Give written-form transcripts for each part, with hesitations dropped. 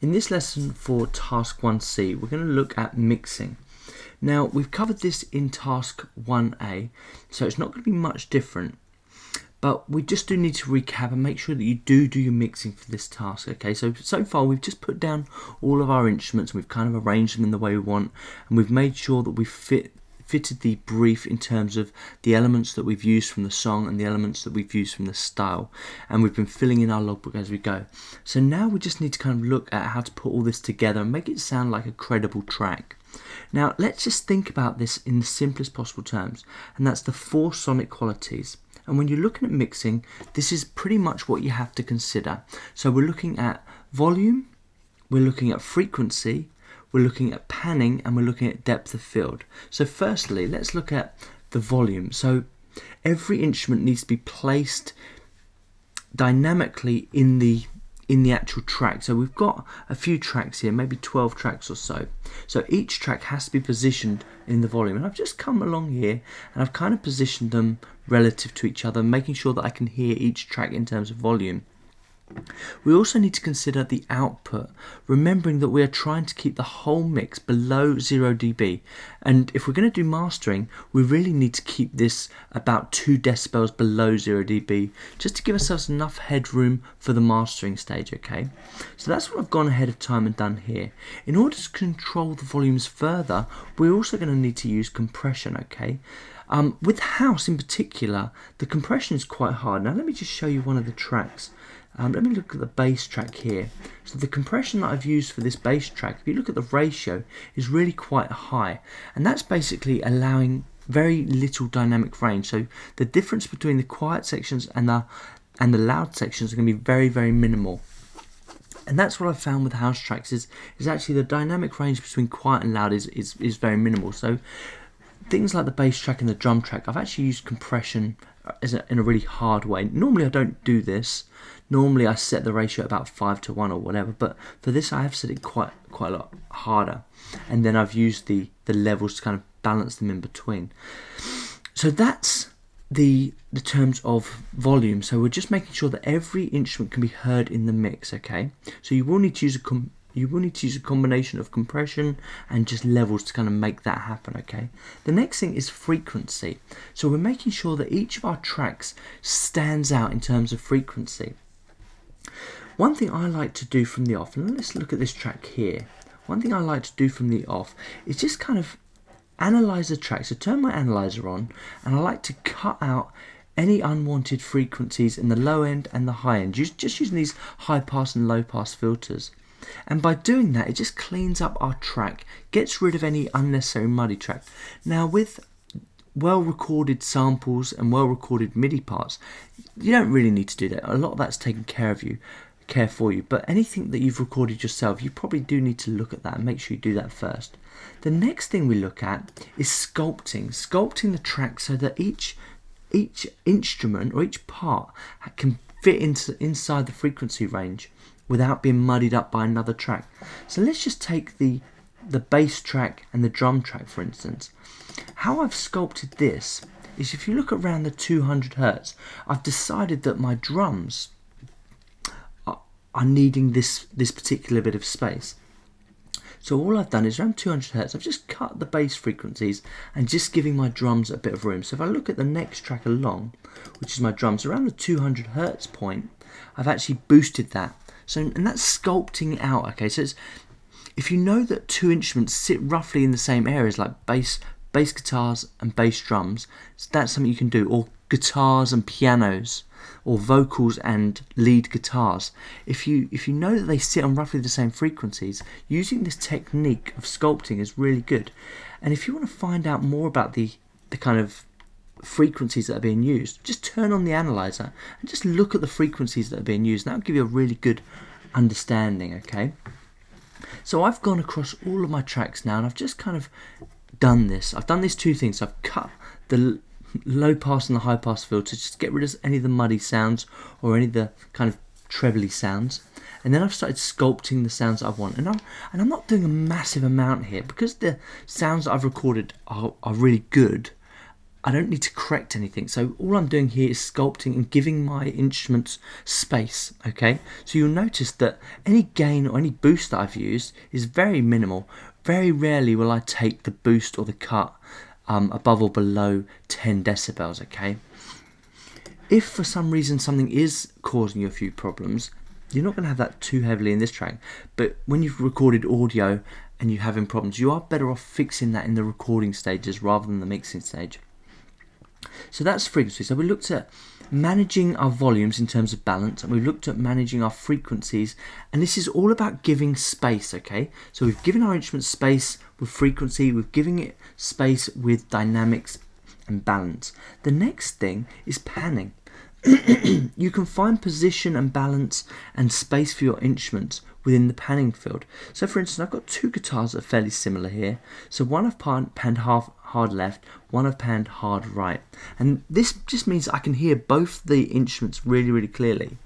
In this lesson for task 1C, we're going to look at mixing. Now, we've covered this in task 1A, so it's not going to be much different, but we just do need to recap and make sure that you do your mixing for this task, okay? So far we've just put down all of our instruments and we've kind of arranged them in the way we want, and we've made sure that we've fitted the brief in terms of the elements that we've used from the song and the elements that we've used from the style, and we've been filling in our logbook as we go. So now we just need to kind of look at how to put all this together and make it sound like a credible track. Now let's just think about this in the simplest possible terms, and that's the 4 sonic qualities. And when you're looking at mixing, this is pretty much what you have to consider. So we're looking at volume, we're looking at frequency, we're looking at panning, and we're looking at depth of field. So firstly, let's look at the volume. So every instrument needs to be placed dynamically in the actual track. So we've got a few tracks here, maybe 12 tracks or so. So each track has to be positioned in the volume. And I've just come along here and I've kind of positioned them relative to each other, making sure that I can hear each track in terms of volume. We also need to consider the output, remembering that we are trying to keep the whole mix below 0 dB, and if we're going to do mastering, we really need to keep this about 2 decibels below 0 dB, just to give ourselves enough headroom for the mastering stage, okay? So that's what I've gone ahead of time and done here. In order to control the volumes further, we're also going to need to use compression, okay? With house in particular, the compression is quite hard. Now let me just show you one of the tracks. Let me look at the bass track here. So the compression that I've used for this bass track, if you look at the ratio, is really quite high, and that's basically allowing very little dynamic range. So the difference between the quiet sections and the loud sections are going to be very, very minimal. And that's what I've found with house tracks is actually the dynamic range between quiet and loud is very minimal. So things like the bass track and the drum track, I've actually used compression in a really hard way. Normally I don't do this. Normally I set the ratio about 5:1 or whatever, but for this I have set it quite a lot harder, and then I've used the levels to kind of balance them in between. So that's the terms of volume. So we're just making sure that every instrument can be heard in the mix, okay? So you will need to use a combination of compression and just levels to kind of make that happen, okay? The next thing is frequency. So we're making sure that each of our tracks stands out in terms of frequency. One thing I like to do from the off, and let's look at this track here. One thing I like to do from the off is just kind of analyze the track. So turn my analyzer on, and I like to cut out any unwanted frequencies in the low end and the high end, just using these high pass and low pass filters. And by doing that, it just cleans up our track, gets rid of any unnecessary muddy track. Now with well recorded samples and well recorded MIDI parts, you don't really need to do that. A lot of that's taken care for you, but anything that you've recorded yourself, you probably do need to look at that and make sure you do that first. The next thing we look at is sculpting the track so that each instrument or each part can fit inside the frequency range without being muddied up by another track. So let's just take the bass track and the drum track for instance. How I've sculpted this is, if you look around the 200 Hertz, I've decided that my drums are needing this particular bit of space. So all I've done is around 200 Hertz, I've just cut the bass frequencies and just giving my drums a bit of room. So if I look at the next track along, which is my drums, around the 200 Hertz point, I've actually boosted that. So, and that's sculpting it out, okay? So if you know that 2 instruments sit roughly in the same areas, like bass guitars and bass drums, so that's something you can do, or guitars and pianos, or vocals and lead guitars. If you know that they sit on roughly the same frequencies, using this technique of sculpting is really good. And if you want to find out more about the kind of frequencies that are being used, just turn on the analyzer and just look at the frequencies that are being used. That'll give you a really good understanding, okay? So I've gone across all of my tracks now and I've just kind of done this. I've done these 2 things. I've cut the low pass and the high pass filters just to get rid of any of the muddy sounds or any of the kind of trebly sounds, and then I've started sculpting the sounds that I want, and I'm not doing a massive amount here because the sounds that I've recorded are really good. I don't need to correct anything. So all I'm doing here is sculpting and giving my instruments space, okay? So you'll notice that any gain or any boost that I've used is very minimal. Very rarely will I take the boost or the cut above or below 10 decibels, okay? If for some reason something is causing you a few problems, you're not going to have that too heavily in this track, but when you've recorded audio and you're having problems, you are better off fixing that in the recording stages rather than the mixing stage. So that's frequency. So we looked at managing our volumes in terms of balance, and we've looked at managing our frequencies, and this is all about giving space, okay? So we've given our instrument space with frequency, we've given it space with dynamics and balance. The next thing is panning. You can find position and balance and space for your instruments within the panning field. So for instance, I've got two guitars that are fairly similar here. So one I've panned hard left, one I've panned hard right. And this just means I can hear both the instruments really, really clearly.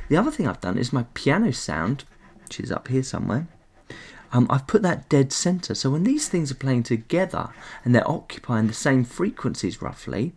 The other thing I've done is my piano sound, which is up here somewhere, I've put that dead center. So when these things are playing together and they're occupying the same frequencies roughly,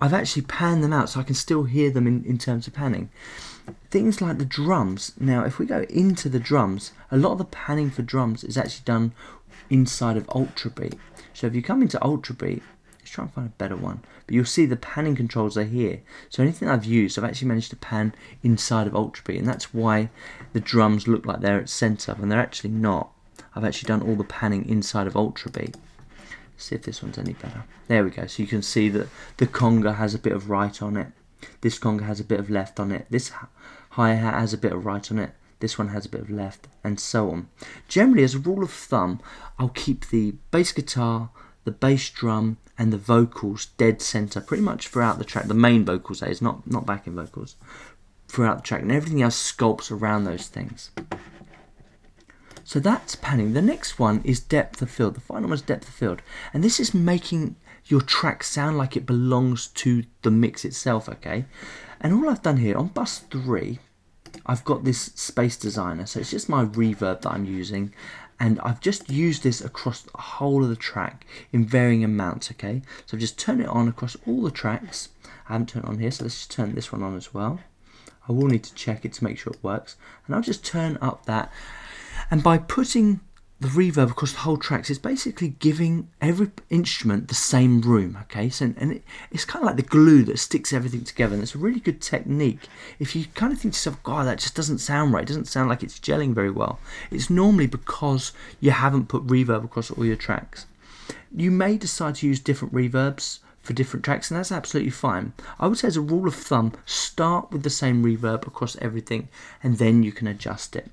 I've actually panned them out so I can still hear them in terms of panning. Things like the drums. Now, if we go into the drums, a lot of the panning for drums is actually done inside of Ultrabeat. So if you come into Ultrabeat, let's try and find a better one. But you'll see the panning controls are here. So anything I've used, I've actually managed to pan inside of Ultrabeat, and that's why the drums look like they're at center when they're actually not. I've actually done all the panning inside of Ultrabeat. See if this one's any better. There we go. So you can see that the conga has a bit of right on it. This conga has a bit of left on it. This hi-hat has a bit of right on it. This one has a bit of left, and so on. Generally, as a rule of thumb, I'll keep the bass guitar, the bass drum, and the vocals dead center pretty much throughout the track. The main vocals, that is, not backing vocals, throughout the track, and everything else sculpts around those things. So that's panning. The next one is depth of field. The final one is depth of field. And this is making your track sound like it belongs to the mix itself, okay? And all I've done here, on bus 3, I've got this space designer. So it's just my reverb that I'm using. And I've just used this across the whole of the track in varying amounts, okay? So I've just turned it on across all the tracks. I haven't turned it on here, so let's just turn this one on as well. I will need to check it to make sure it works. And I'll just turn up that. And by putting the reverb across the whole tracks, it's basically giving every instrument the same room, okay? So, it's kind of like the glue that sticks everything together, and it's a really good technique. If you kind of think to yourself, God, that just doesn't sound right, it doesn't sound like it's gelling very well, it's normally because you haven't put reverb across all your tracks. You may decide to use different reverbs for different tracks, and that's absolutely fine. I would say as a rule of thumb, start with the same reverb across everything, and then you can adjust it.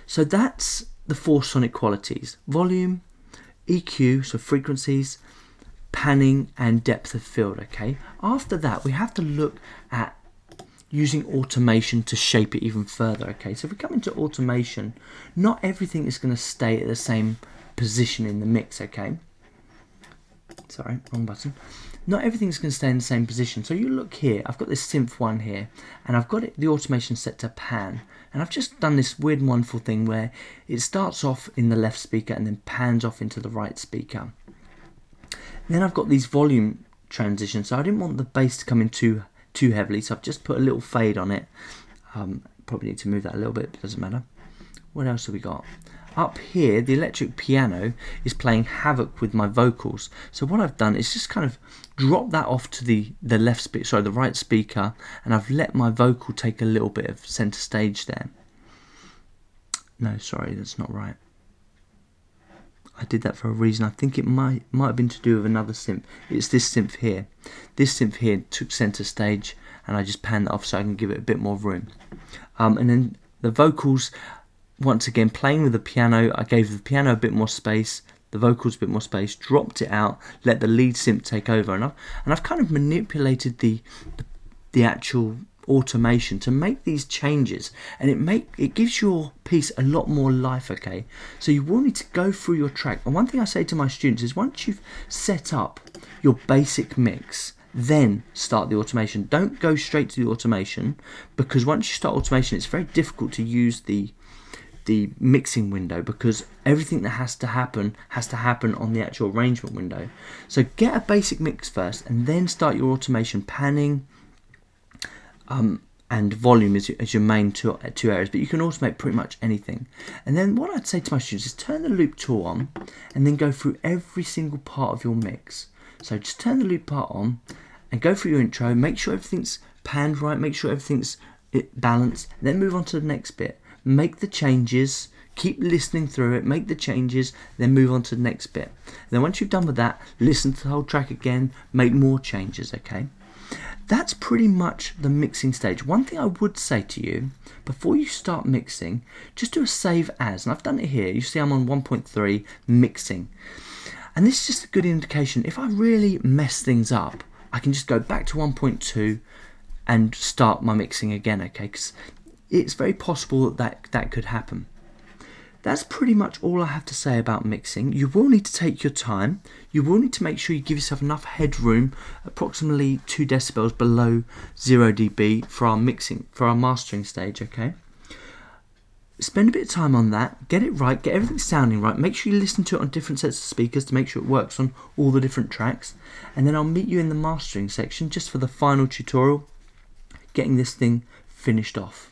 So that's the 4 sonic qualities: volume, EQ, so frequencies, panning, and depth of field, okay? After that, we have to look at using automation to shape it even further, okay? So if we come into automation, not everything is going to stay at the same position in the mix, okay? Sorry, wrong button. Not everything's going to stay in the same position. So you look here, I've got this synth 1 here, and I've got the automation set to pan. And I've just done this weird and wonderful thing where it starts off in the left speaker and then pans off into the right speaker. And then I've got these volume transitions, so I didn't want the bass to come in too heavily, so I've just put a little fade on it. Probably need to move that a little bit, but it doesn't matter. What else have we got? Up here, the electric piano is playing havoc with my vocals. So what I've done is just kind of drop that off to the right speaker, and I've let my vocal take a little bit of center stage there. No, sorry, that's not right. I did that for a reason. I think it might have been to do with another synth. It's this synth here. This synth here took center stage, and I just panned that off so I can give it a bit more room. And then the vocals, once again, playing with the piano, I gave the piano a bit more space, the vocals a bit more space, dropped it out, let the lead synth take over, and I've kind of manipulated the actual automation to make these changes, and it gives your piece a lot more life, okay? So you will need to go through your track, and one thing I say to my students is once you've set up your basic mix, then start the automation. Don't go straight to the automation, because once you start automation, it's very difficult to use the the mixing window, because everything that has to happen on the actual arrangement window. So get a basic mix first, and then start your automation. Panning and volume as your main two areas, but you can automate pretty much anything. And then what I'd say to my students is turn the loop tool on, and then go through every single part of your mix. So just turn the loop part on, and go through your intro, make sure everything's panned right, make sure everything's balanced, then move on to the next bit. Make the changes, keep listening through it, make the changes, then move on to the next bit. And then once you've done with that, listen to the whole track again, make more changes, okay? That's pretty much the mixing stage. One thing I would say to you, before you start mixing, just do a save as, and I've done it here. You see I'm on 1.3 mixing. And this is just a good indication. If I really mess things up, I can just go back to 1.2 and start my mixing again, okay? Because it's very possible that could happen. That's pretty much all I have to say about mixing. You will need to take your time. You will need to make sure you give yourself enough headroom, approximately 2 decibels below 0 dB for our mastering stage, okay? Spend a bit of time on that, get it right, get everything sounding right, make sure you listen to it on different sets of speakers to make sure it works on all the different tracks, and then I'll meet you in the mastering section just for the final tutorial, getting this thing finished off.